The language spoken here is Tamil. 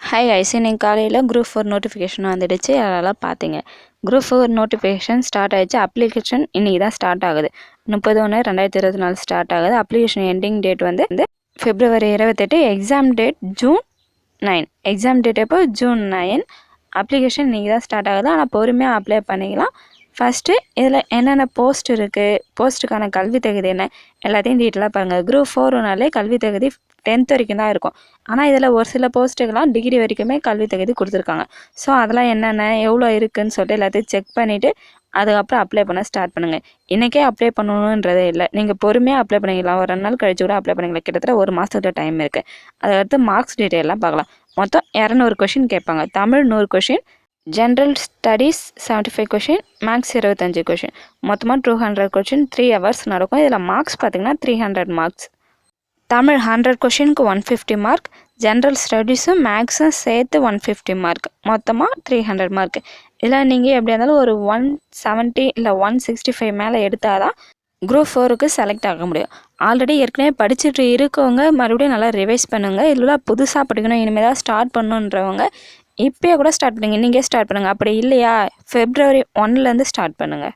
ஹாய் கைஸ், இன்னைக்கு காலையில் குரூப் 4 நோட்டிஃபிகேஷன் வந்துடுச்சு. அதெல்லாம் பார்த்தீங்க. குரூப் 4 நோட்டிஃபிகேஷன் ஸ்டார்ட் ஆகிடுச்சு. அப்ளிகேஷன் இன்றைக்கி தான் ஸ்டார்ட் ஆகுது. 30/1/2024 ஸ்டார்ட் ஆகுது. அப்ளிகேஷன் எண்டிங் டேட் வந்து February 28. Exam date June 9. Exam date எப்போ? June 9. அப்ளிகேஷன் இன்றைக்கி தான் ஸ்டார்ட் ஆகுது. ஆனால் பொறுமையாக அப்ளை பண்ணிக்கலாம். ஃபஸ்ட்டு இதில் என்னென்ன போஸ்ட் இருக்குது, போஸ்ட்டுக்கான கல்வி தகுதி என்ன, எல்லாத்தையும் டீட்டெயிலாக பாருங்கள். குரூப் 4னாலே கல்வி தகுதி 10th வரைக்கும் தான் இருக்கும். ஆனால் இதில் ஒரு சில போஸ்ட்டுக்கெல்லாம் டிகிரி வரைக்குமே கல்வி தகுதி கொடுத்துருக்காங்க. ஸோ அதெல்லாம் என்னென்ன எவ்வளோ இருக்குதுன்னு சொல்லிட்டு எல்லாத்தையும் செக் பண்ணிவிட்டு அதுக்கப்புறம் அப்ளை பண்ண ஸ்டார்ட் பண்ணுங்கள். இன்றைக்கே அப்ளை பண்ணணுன்றதே இல்லை, நீங்கள் பொறுமையாக அப்ளை பண்ணிக்கலாம். ஒரு 2 நாள் கழிச்சு கூட அப்ளை பண்ணிக்கலாம். கிட்டத்தட்ட ஒரு மாதத்தோட டைம் இருக்குது. அதுக்கடுத்து மார்க்ஸ் டீட்டெயிலாம் பார்க்கலாம். மொத்தம் 200 கொஷின் கேட்பாங்க. தமிழ் 100 question, general studies 75 question, maths 25 question, மொத்தமாக 200 கொஷின் 3 hours நடக்கும். இதில் மார்க்ஸ் பார்த்திங்கன்னா 300 மார்க்ஸ். தமிழ் 100 கொஷினுக்கு 150 மார்க், ஜென்ரல் ஸ்டடீஸும் மேக்ஸும் சேர்த்து 150 மார்க், மொத்தமாக 300 மார்க். இதில் நீங்கள் எப்படியா இருந்தாலும் ஒரு 170 இல்லை 165 மேலே எடுத்தால் தான் குரூப் 4க்கு செலக்ட் ஆக முடியும். ஆல்ரெடி ஏற்கனவே படிச்சுட்டு இருக்கவங்க மறுபடியும் நல்லா ரிவைஸ் பண்ணுங்கள். இதில் புதுசாக படிக்கணும், இனிமேல் தான் ஸ்டார்ட் பண்ணணுன்றவங்க இப்போயே கூட ஸ்டார்ட் பண்ணுங்கள். நீங்கள் ஸ்டார்ட் பண்ணுங்கள். அப்படி இல்லையா February 1லேருந்து ஸ்டார்ட் பண்ணுங்கள்.